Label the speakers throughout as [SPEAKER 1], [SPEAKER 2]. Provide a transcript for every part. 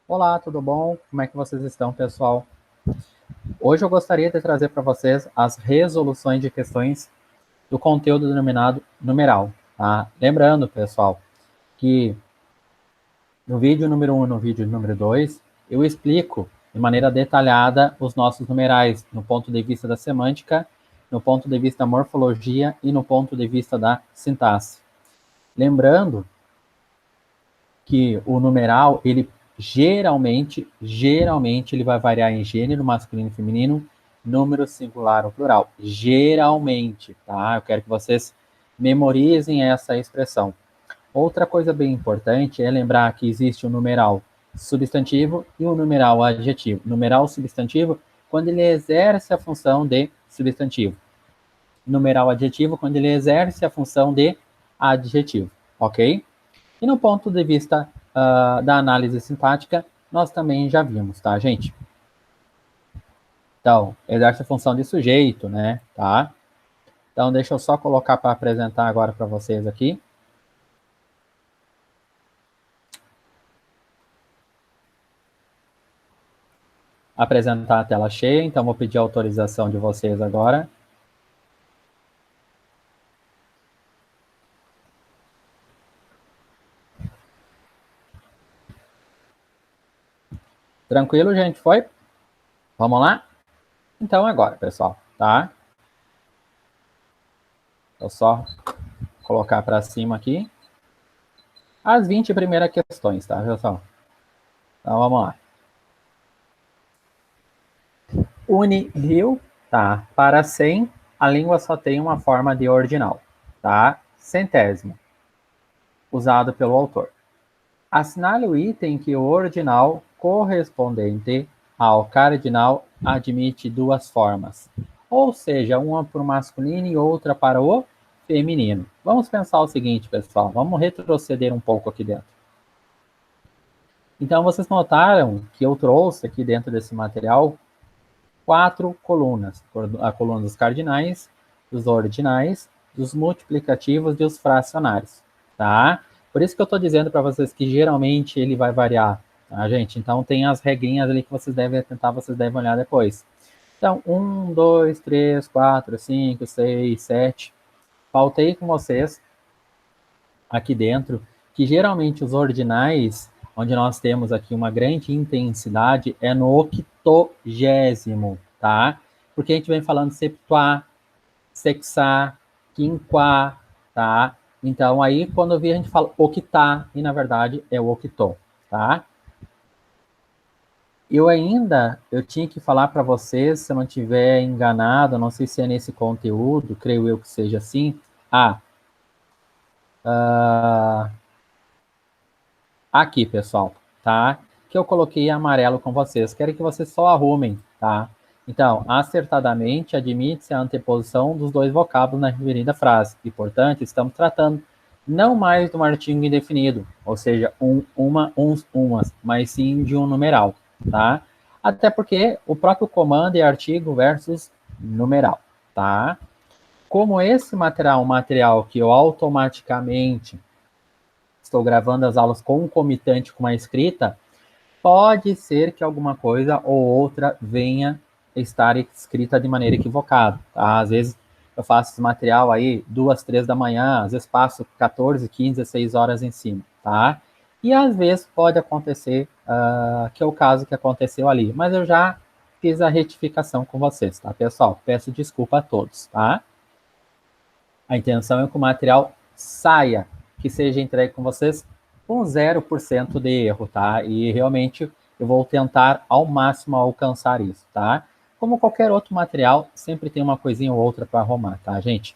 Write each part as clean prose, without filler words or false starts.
[SPEAKER 1] Olá, tudo bom? Como é que vocês estão, pessoal? Hoje eu gostaria de trazer para vocês as resoluções de questões do conteúdo denominado numeral, tá? Lembrando, pessoal, que no vídeo número 1 e no vídeo número 2, eu explico de maneira detalhada os nossos numerais, no ponto de vista da semântica, no ponto de vista da morfologia e no ponto de vista da sintaxe. Lembrando que o numeral, ele geralmente, ele vai variar em gênero, masculino e feminino, número singular ou plural. Geralmente, tá? Eu quero que vocês memorizem essa expressão. Outra coisa bem importante é lembrar que existe o numeral substantivo e o numeral adjetivo. Numeral substantivo, quando ele exerce a função de substantivo. Numeral adjetivo, quando ele exerce a função de adjetivo, ok? E no ponto de vista da análise sintática, nós também já vimos, tá, gente? Então, exerce a função de sujeito, né, tá? Então, deixa eu só colocar para apresentar agora para vocês aqui. Apresentar a tela cheia, então vou pedir a autorização de vocês agora. Tranquilo, gente? Foi? Vamos lá? Então, agora, pessoal, tá? Vou só colocar para cima aqui as 20 primeiras questões, tá, pessoal? Então, vamos lá. Uni-rio, tá? Para 100, a língua só tem uma forma de ordinal, tá? Centésimo, usado pelo autor. Assinale o item que o ordinal correspondente ao cardinal admite duas formas, ou seja, uma para o masculino e outra para o feminino. Vamos pensar o seguinte, pessoal, vamos retroceder um pouco aqui dentro. Então, vocês notaram que eu trouxe aqui dentro desse material 4 colunas. A coluna dos cardinais, dos ordinais, dos multiplicativos e dos fracionários, tá? Por isso que eu estou dizendo para vocês que geralmente ele vai variar, tá, gente? Então tem as regrinhas ali que vocês devem tentar, vocês devem olhar depois. Então, 1, 2, 3, 4, 5, 6, 7. Pautei com vocês aqui dentro que geralmente os ordinais, onde nós temos aqui uma grande intensidade, é no octogésimo, tá? Porque a gente vem falando septuá, sexá, quinquá, tá? Então, aí, quando eu vi, a gente fala octá, e na verdade é o octô, tá? Eu tinha que falar para vocês, se eu não tiver enganado, não sei se é nesse conteúdo, creio eu que seja assim, aqui, pessoal, tá? Que eu coloquei amarelo com vocês. Quero que vocês só arrumem, tá? Então, acertadamente, admite-se a anteposição dos dois vocábulos na referida frase. E, portanto, estamos tratando não mais de um artigo indefinido, ou seja, uma, uns, umas, mas sim de um numeral, tá? Até porque o próprio comando é artigo versus numeral, tá? Como esse material é um material que eu automaticamente estou gravando as aulas concomitante com a escrita, pode ser que alguma coisa ou outra venha estar escrita de maneira equivocada, tá? Às vezes eu faço esse material aí 2, 3 da manhã, às vezes passo 14, 15, 16 horas em cima, tá? E às vezes pode acontecer, que é o caso que aconteceu ali, mas eu já fiz a retificação com vocês, tá, pessoal? Peço desculpa a todos, tá? A intenção é que o material saia, que seja entregue com vocês com 0% de erro, tá? E realmente eu vou tentar ao máximo alcançar isso, tá? Como qualquer outro material, sempre tem uma coisinha ou outra para arrumar, tá, gente?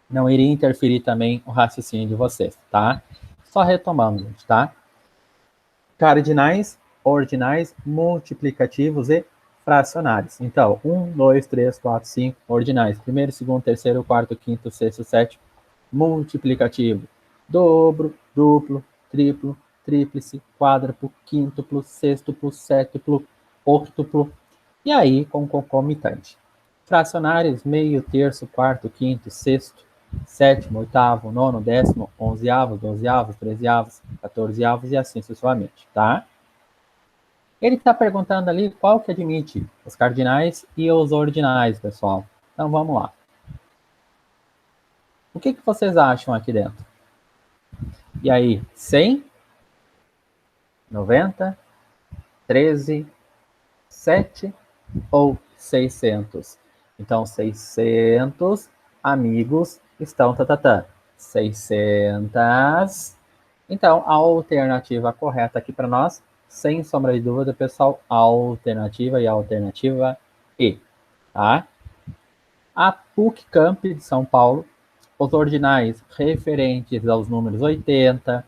[SPEAKER 1] Não iria interferir também o raciocínio de vocês, tá? Só retomando, gente, tá? Cardinais, ordinais, multiplicativos e fracionários. Então, 1, 2, 3, 4, 5, ordinais. Primeiro, segundo, terceiro, quarto, quinto, sexto, sétimo. Multiplicativo. Dobro, duplo, triplo, tríplice, quádruplo, quíntuplo, sextuplo, sétuplo, octuplo. E aí, com concomitante. Fracionários, meio, terço, quarto, quinto, sexto, sétimo, oitavo, nono, décimo, onzeavos, dozeavos, trezeavos, 14avos e assim sucessivamente, tá? Ele está perguntando ali qual que admite os cardinais e os ordinais, pessoal. Então, vamos lá. O que vocês acham aqui dentro? E aí, 100, 90, 13, 7 ou 600? Então, 600 amigos estão 600. Então, a alternativa correta aqui para nós, sem sombra de dúvida, pessoal, a alternativa e a alternativa E, tá? A PUC Camp de São Paulo, os ordinais referentes aos números 80,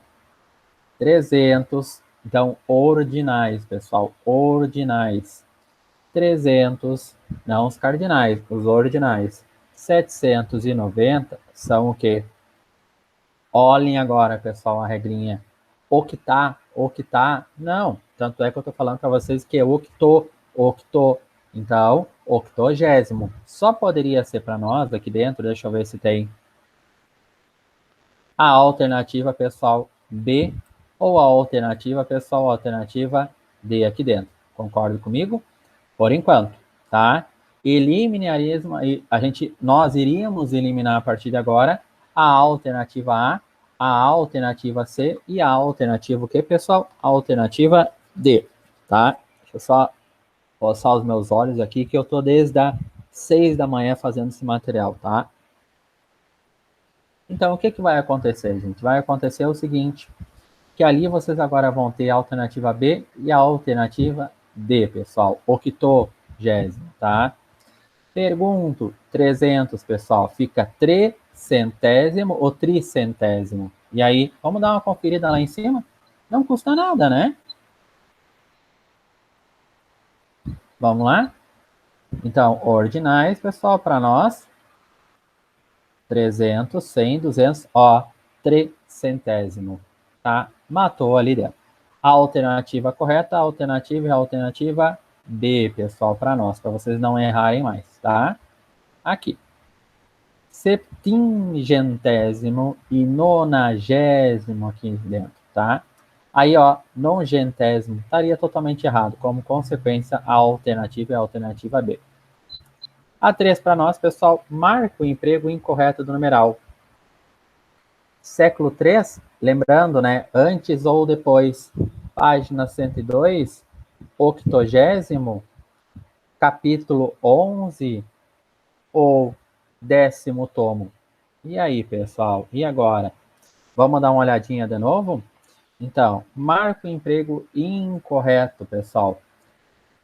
[SPEAKER 1] 300, então, ordinais, pessoal, ordinais. 300, não os cardinais, os ordinais. 790 são o quê? Olhem agora, pessoal, a regrinha. Octar, não. Tanto é que eu estou falando para vocês que é octo. Então, octogésimo. Só poderia ser para nós aqui dentro, deixa eu ver se tem a alternativa, pessoal, B, ou a alternativa, pessoal, alternativa D aqui dentro. Concorda comigo? Por enquanto, tá? Eliminarismo, nós iríamos eliminar a partir de agora a alternativa A alternativa C e a alternativa o que, pessoal? A alternativa D, tá? Deixa eu só coçar os meus olhos aqui, que eu tô desde as 6 da manhã fazendo esse material, tá? Então, o que vai acontecer, gente? Vai acontecer o seguinte, que ali vocês agora vão ter a alternativa B e a alternativa D, pessoal. Octogésimo, tá? Pergunto, 300, pessoal, fica trecentésimo ou tricentésimo? E aí, vamos dar uma conferida lá em cima? Não custa nada, né? Vamos lá? Então, ordinais, pessoal, para nós. 300, 100, 200, ó, trecentésimo, tá? Matou ali dentro. A alternativa correta, a alternativa e a alternativa B, pessoal, para nós, para vocês não errarem mais, tá? Aqui. Septingentésimo e nonagésimo aqui dentro, tá? Aí, ó, nongentésimo estaria totalmente errado, como consequência, a alternativa é a alternativa B. A 3 para nós, pessoal, marca o emprego incorreto do numeral. Século 3, lembrando, né, antes ou depois, página 102, octogésimo, capítulo 11 ou 10º tomo. E aí, pessoal? E agora? Vamos dar uma olhadinha de novo? Então, marca o emprego incorreto, pessoal.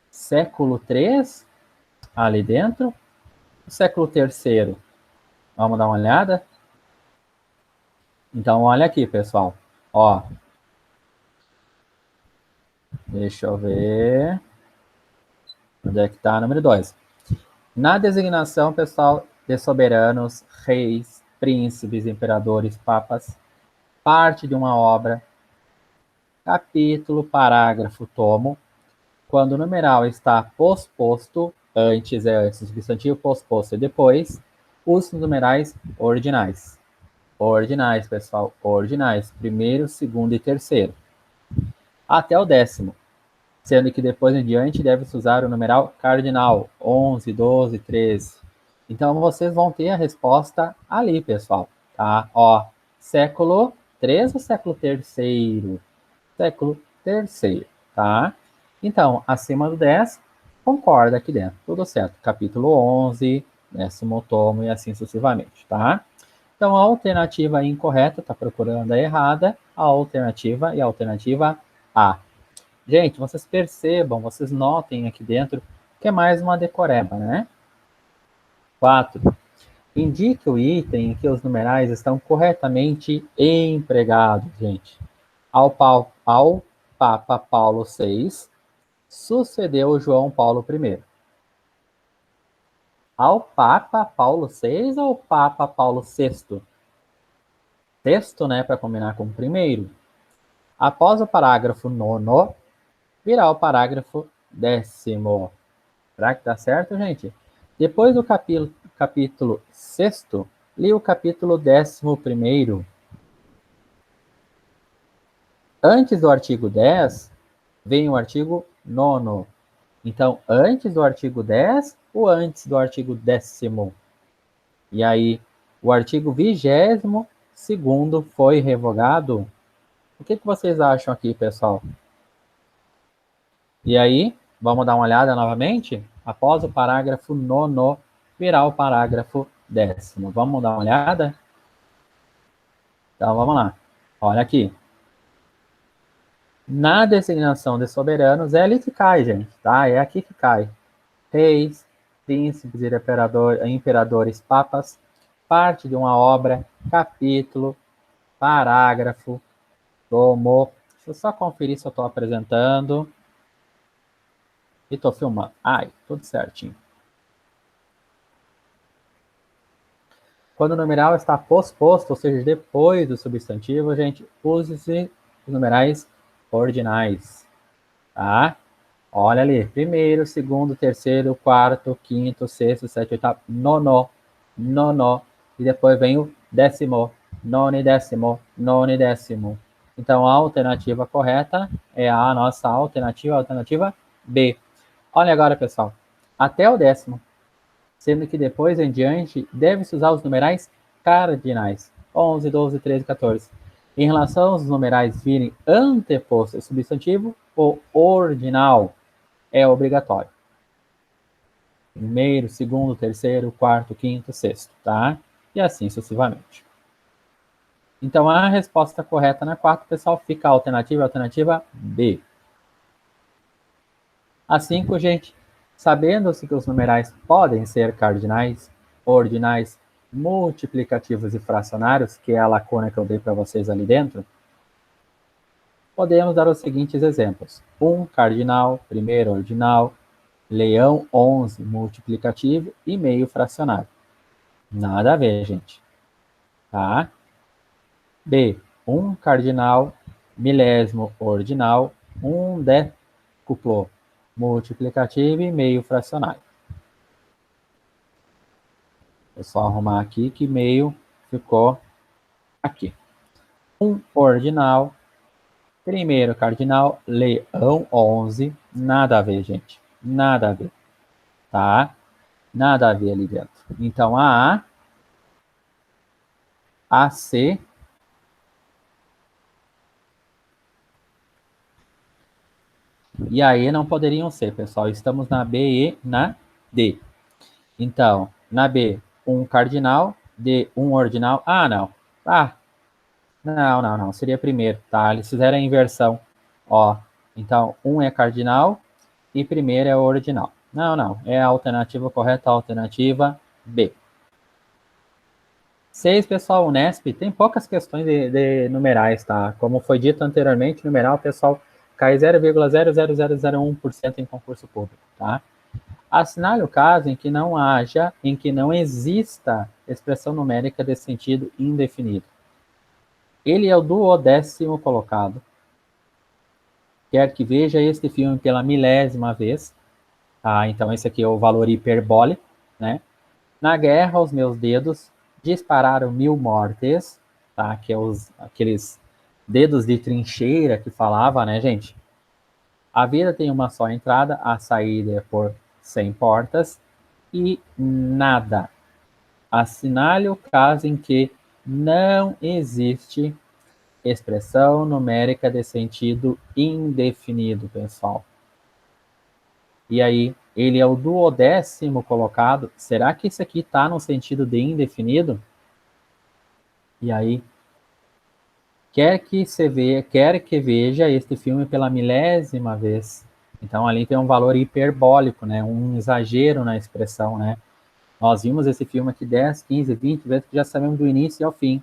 [SPEAKER 1] Século 3, ali dentro. Século 3º. Vamos dar uma olhada? Então, olha aqui, pessoal. Ó. Deixa eu ver. Onde é que está? Número 2. Na designação, pessoal, de soberanos, reis, príncipes, imperadores, papas, parte de uma obra, capítulo, parágrafo, tomo, quando o numeral está posposto, antes é antes do substantivo, posposto e depois, os numerais ordinais. Ordinais, pessoal, ordinais, primeiro, segundo e terceiro. Até o 10º, sendo que depois em diante deve-se usar o numeral cardinal, 11, 12, 13. Então, vocês vão ter a resposta ali, pessoal, tá? Ó, século 3 ou século 3º? Século 3º, tá? Então, acima do 10, concorda aqui dentro, tudo certo. Capítulo 11, 10º tomo e assim sucessivamente, tá? Então, a alternativa incorreta, tá procurando a errada, a alternativa e a alternativa A. Gente, vocês percebam, vocês notem aqui dentro que é mais uma decoreba, né? 4. Indique o item em que os numerais estão corretamente empregados, gente. Ao Papa Paulo VI, sucedeu João Paulo I. Ao Papa Paulo VI ou Papa Paulo VI? Sexto, né, para combinar com o primeiro. Após o parágrafo 9º, virá o parágrafo 10º. Será que tá certo, gente? Depois do capítulo 6º, li o capítulo 11º. Antes do artigo 10, vem o artigo nono. Então, antes do artigo 10 ou antes do artigo 10º? E aí, o artigo 22º foi revogado? O que vocês acham aqui, pessoal? E aí, vamos dar uma olhada novamente? Após o parágrafo 9º virar o parágrafo 10º. Vamos dar uma olhada? Então, vamos lá. Olha aqui. Na designação de soberanos, é ali que cai, gente, tá? É aqui que cai. Reis, príncipes, imperadores, papas, parte de uma obra, capítulo, parágrafo, tomo. Deixa eu só conferir se eu estou apresentando. E estou filmando. Ai, tudo certinho. Quando o numeral está posposto, ou seja, depois do substantivo, gente, use-se os numerais ordinais, tá? Olha ali, primeiro, segundo, terceiro, quarto, quinto, sexto, sétimo, oitavo, nono, nono, e depois vem o décimo, nono e décimo, nono e décimo. Então, a alternativa correta é a nossa alternativa B. Olha agora, pessoal, até o 10º, sendo que depois em diante deve-se usar os numerais cardinais, 11, 12, 13, 14. Em relação aos numerais virem anteposto ao substantivo, o ordinal é obrigatório. Primeiro, segundo, terceiro, quarto, quinto, sexto, tá? E assim sucessivamente. Então, a resposta correta na 4, pessoal, fica a alternativa B. A 5, gente, sabendo-se que os numerais podem ser cardinais, ordinais, multiplicativos e fracionários, que é a lacuna que eu dei para vocês ali dentro, podemos dar os seguintes exemplos. 1 cardinal, primeiro ordinal, leão 11 multiplicativo e meio fracionário. Nada a ver, gente. Tá? B, 1 cardinal, milésimo ordinal, 1 décuplo multiplicativo e meio fracionário. Vou só arrumar aqui que meio ficou aqui. 1 ordinal, primeiro cardinal, leão 11, nada a ver, gente. Nada a ver. Tá? Nada a ver ali dentro. Então, a A, C, e a E não poderiam ser, pessoal. Estamos na B e na D. Então, na B, 1 cardinal, D, 1 ordinal. Ah, não. Ah, não. Seria primeiro, tá? Eles fizeram a inversão. Ó, então, 1 é cardinal e primeiro é ordinal. Não. É a alternativa correta, a alternativa B. 6, pessoal, Unesp, tem poucas questões de numerais, tá? Como foi dito anteriormente, numeral, pessoal, cai 0,00001% em concurso público, tá? Assinale o caso em que não exista expressão numérica de sentido indefinido. Ele é o 12º colocado. Quer que veja este filme pela milésima vez, tá? Então esse aqui é o valor hiperbólico, né? Na guerra, os meus dedos dispararam 1000 mortes, tá? Que é aqueles dedos de trincheira que falava, né, gente? A vida tem uma só entrada, a saída é por 100 portas e nada. Assinale o caso em que não existe expressão numérica de sentido indefinido, pessoal. E aí, ele é o 12º colocado. Será que esse aqui está no sentido de indefinido? E aí, quer que veja este filme pela milésima vez. Então, ali tem um valor hiperbólico, né? Um exagero na expressão, né? Nós vimos esse filme aqui 10, 15, 20 vezes, que já sabemos do início ao fim.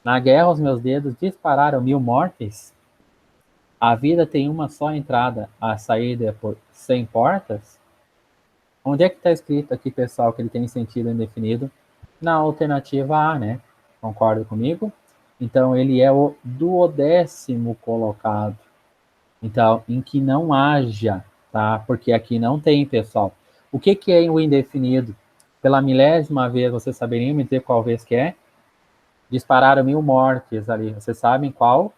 [SPEAKER 1] Na guerra, os meus dedos dispararam 1000 mortes. A vida tem uma só entrada, a saída é por 100 portas. Onde é que está escrito aqui, pessoal, que ele tem sentido indefinido? Na alternativa A, né? Concorda comigo? Então, ele é o 12º colocado. Então, em que não haja, tá? Porque aqui não tem, pessoal. O que é o indefinido? Pela milésima vez, vocês saberiam me dizer qual vez que é? Dispararam 1000 mortes ali. Vocês sabem qual?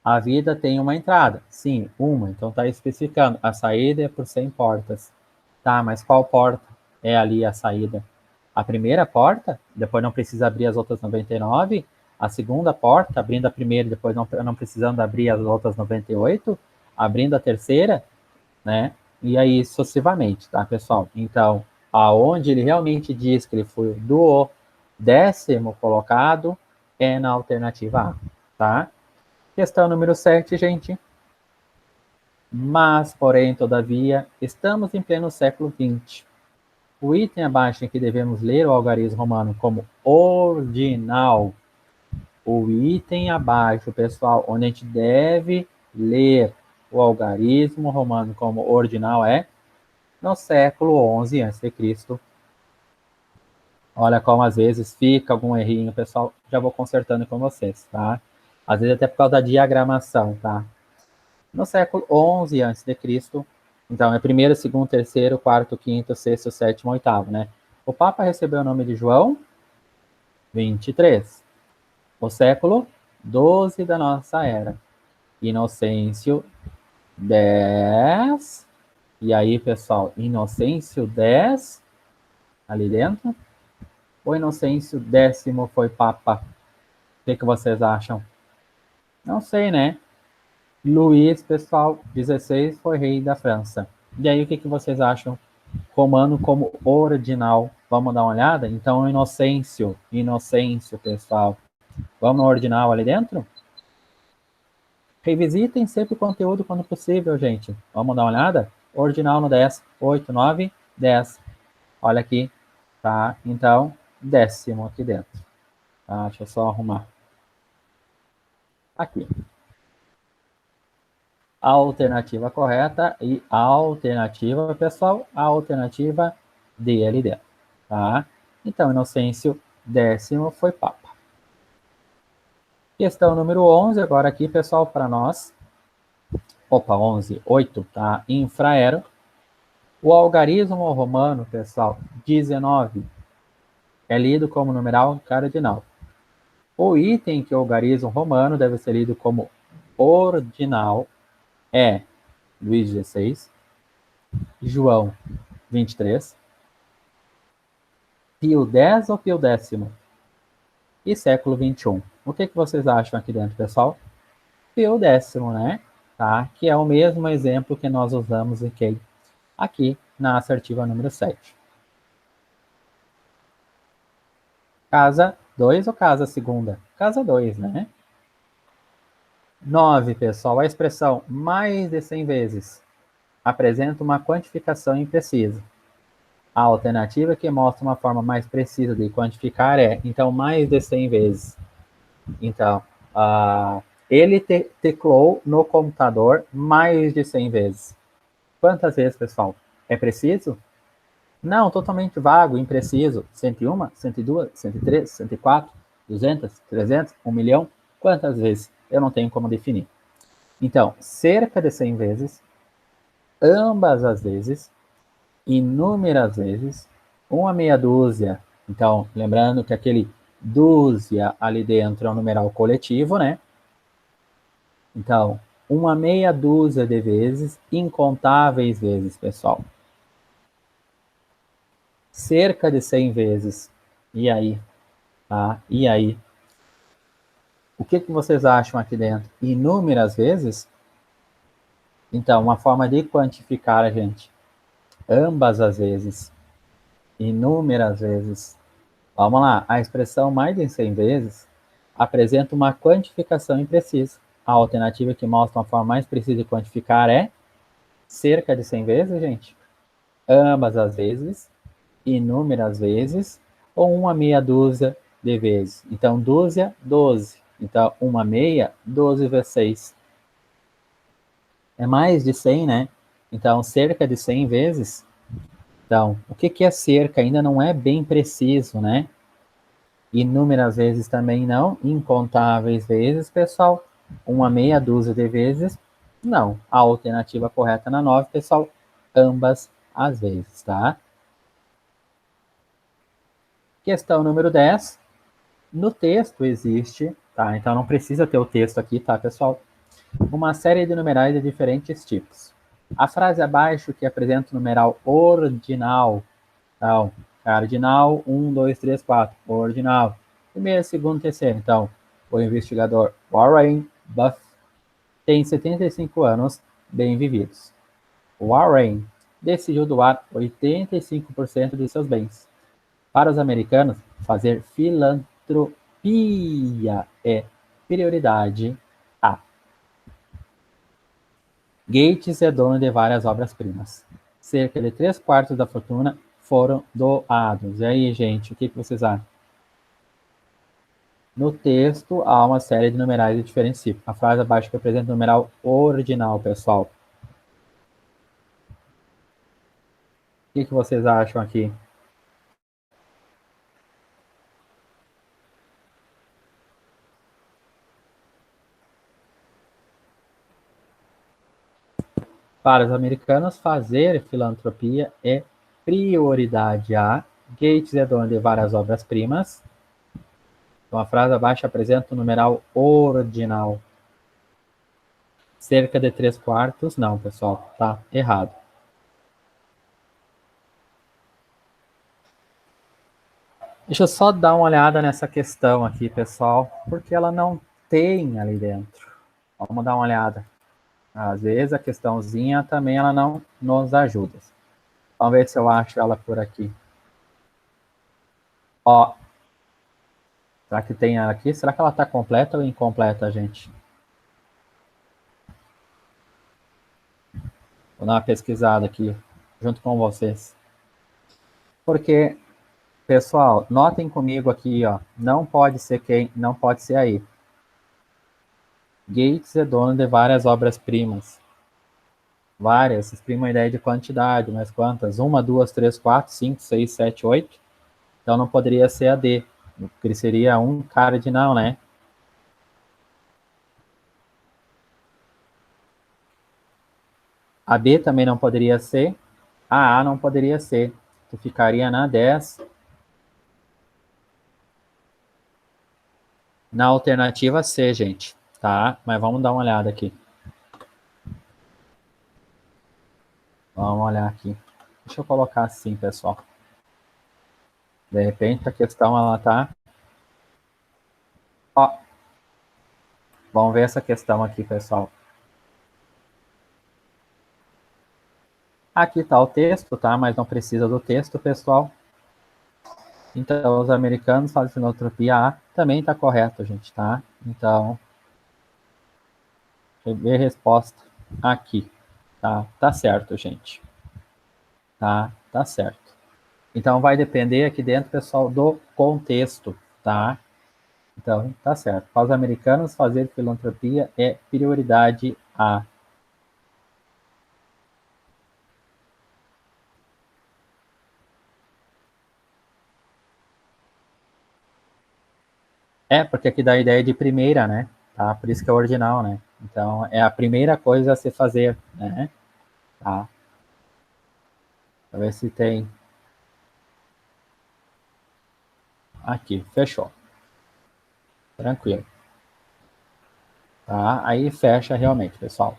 [SPEAKER 1] A vida tem uma entrada. Sim, uma. Então está especificando. A saída é por 100 portas. Tá, mas qual porta é ali a saída? A primeira porta, depois não precisa abrir as outras 99. A segunda porta, abrindo a primeira e depois não precisando abrir as outras 98. Abrindo a terceira, né? E aí sucessivamente, tá, pessoal? Então, aonde ele realmente diz que ele foi do 10º colocado é na alternativa A, tá? Questão número 7, gente. Mas, porém, todavia, estamos em pleno século XX. O item abaixo em que devemos ler o algarismo romano como ordinal. O item abaixo, pessoal, onde a gente deve ler o algarismo romano como ordinal é no século XI a.C. Olha como às vezes fica algum errinho, pessoal, já vou consertando com vocês, tá? Às vezes até por causa da diagramação, tá? No século XI a.C., então é primeiro, segundo, terceiro, quarto, quinto, sexto, sétimo, oitavo, né? O Papa recebeu o nome de João 23. O século XII da nossa era. Inocêncio 10. E aí, pessoal, Inocêncio 10 ali dentro. O Inocêncio 10º foi Papa. O que vocês acham? Não sei, né? Luís, pessoal, 16 foi rei da França. E aí, o que vocês acham? Romano como ordinal. Vamos dar uma olhada? Então, Inocêncio, pessoal. Vamos no ordinal ali dentro? Revisitem sempre o conteúdo quando possível, gente. Vamos dar uma olhada? Ordinal no 10, 8, 9, 10. Olha aqui, tá? Então, 10º aqui dentro. Tá? Deixa eu só arrumar. Aqui. A alternativa correta e a alternativa, pessoal, a alternativa D ali dentro, tá? Então, Inocêncio 10º foi Papa. Questão número 11, agora aqui, pessoal, para nós. Opa, 11, 8, tá? Infraero. O algarismo romano, pessoal, 19, é lido como numeral cardinal. O item que o algarismo romano deve ser lido como ordinal é Luís XVI, João 23, Pio X ou Pio X e século XXI. O que vocês acham aqui dentro, pessoal? Pio X, né? Tá? Que é o mesmo exemplo que nós usamos aqui na assertiva número 7. Casa 2 ou casa segunda? Casa 2, né? 9, pessoal. A expressão mais de 100 vezes apresenta uma quantificação imprecisa. A alternativa que mostra uma forma mais precisa de quantificar é, então, mais de 100 vezes. Então, ele teclou no computador mais de 100 vezes. Quantas vezes, pessoal? É preciso? Não, totalmente vago, impreciso. 101, 102, 103, 104, 200, 300, 1 milhão? Quantas vezes? Eu não tenho como definir. Então, cerca de 100 vezes, ambas as vezes, inúmeras vezes, uma meia dúzia. Então, lembrando que aquele dúzia ali dentro é um numeral coletivo, né? Então, uma meia dúzia de vezes, incontáveis vezes, pessoal. Cerca de 100 vezes. E aí? Tá? E aí? O que vocês acham aqui dentro? Inúmeras vezes? Então, uma forma de quantificar, gente. Ambas as vezes. Inúmeras vezes. Vamos lá. A expressão mais de 100 vezes apresenta uma quantificação imprecisa. A alternativa que mostra uma forma mais precisa de quantificar é cerca de 100 vezes, gente. Ambas as vezes, inúmeras vezes, ou uma meia dúzia de vezes. Então, dúzia, 12. Então, uma meia, 12 vezes 6. É mais de 100, né? Então, cerca de 100 vezes. Então, o que é cerca? Ainda não é bem preciso, né? Inúmeras vezes também não. Incontáveis vezes, pessoal. Uma meia dúzia de vezes, não. A alternativa correta na 9, pessoal, ambas as vezes, tá? Questão número 10. No texto existe, tá? Então não precisa ter o texto aqui, tá, pessoal? Uma série de numerais de diferentes tipos. A frase abaixo que apresenta o numeral ordinal, então, cardinal, 1, 2, 3, 4, ordinal. Primeiro, segundo, terceiro. Então, o investigador Warren Buffett tem 75 anos bem vividos. Warren decidiu doar 85% de seus bens. Para os americanos, fazer filantropia é prioridade A. Gates é dono de várias obras-primas. Cerca de 3/4 da fortuna foram doados. E aí, gente, o que vocês acham? No texto, há uma série de numerais de diferentes tipos. A frase abaixo que apresenta o numeral ordinal, pessoal. O que vocês acham aqui? Para os americanos, fazer filantropia é prioridade A. Gates é dono de várias obras-primas. Então, a frase abaixo apresenta o numeral ordinal. Cerca de 3/4, não, pessoal, tá errado. Deixa eu só dar uma olhada nessa questão aqui, pessoal, porque ela não tem ali dentro. Vamos dar uma olhada. Às vezes a questãozinha também ela não nos ajuda. Vamos ver se eu acho ela por aqui. Ó, será que tem ela aqui? Será que ela está completa ou incompleta, gente? Vou dar uma pesquisada aqui, junto com vocês. Porque, pessoal, notem comigo aqui, ó, não pode ser quem, não pode ser aí. Gates é dono de várias obras-primas. Várias, exprime uma ideia de quantidade, mas quantas? 1, 2, 3, 4, 5, 6, 7, 8. Então não poderia ser a D, porque seria um cardinal, né? A B também não poderia ser, a não poderia ser. Tu ficaria na 10. Na alternativa C, gente, tá? Mas vamos dar uma olhada aqui. Vamos olhar aqui. Deixa eu colocar assim, pessoal. De repente a questão ela tá... Ó, vamos ver essa questão aqui, pessoal. Aqui tá o texto, tá? Mas não precisa do texto, pessoal. Então, os americanos fazem filantropia A, também tá correto, gente, tá? Então, ver a resposta aqui, tá? Tá certo, gente. Tá certo. Então, vai depender aqui dentro, pessoal, do contexto, tá? Então, tá certo. Para os americanos, fazer filantropia é prioridade A. É, porque aqui dá a ideia de primeira, né? Tá? Por isso que é ordinal, né? Então, é a primeira coisa a se fazer, né? Tá? Pra ver se tem. Aqui, fechou. Tranquilo. Tá? Aí fecha realmente, pessoal.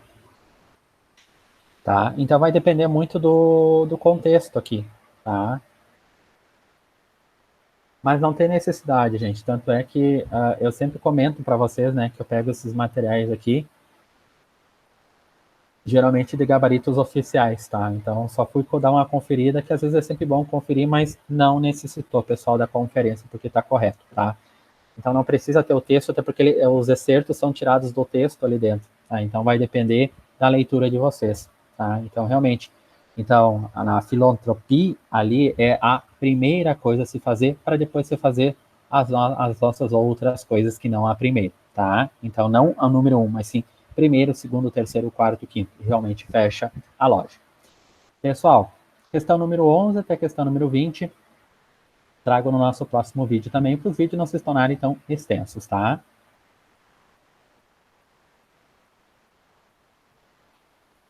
[SPEAKER 1] Tá? Então vai depender muito do contexto aqui, tá? Mas não tem necessidade, gente. Tanto é que eu sempre comento para vocês, né, que eu pego esses materiais aqui, geralmente de gabaritos oficiais, tá? Então só fui dar uma conferida, que às vezes é sempre bom conferir, mas não necessitou, pessoal, da conferência, porque está correto, tá? Então não precisa ter o texto, até porque os excertos são tirados do texto ali dentro, tá? Então vai depender da leitura de vocês, tá? Então realmente, então na filantropia ali é a primeira coisa a se fazer para depois você fazer as nossas outras coisas que não a primeira, tá? Então não a número 1, mas sim primeiro, segundo, terceiro, quarto, quinto. Realmente fecha a lógica. Pessoal, questão número 11 até questão número 20 trago no nosso próximo vídeo também, para os vídeos não se tornarem tão extensos, tá?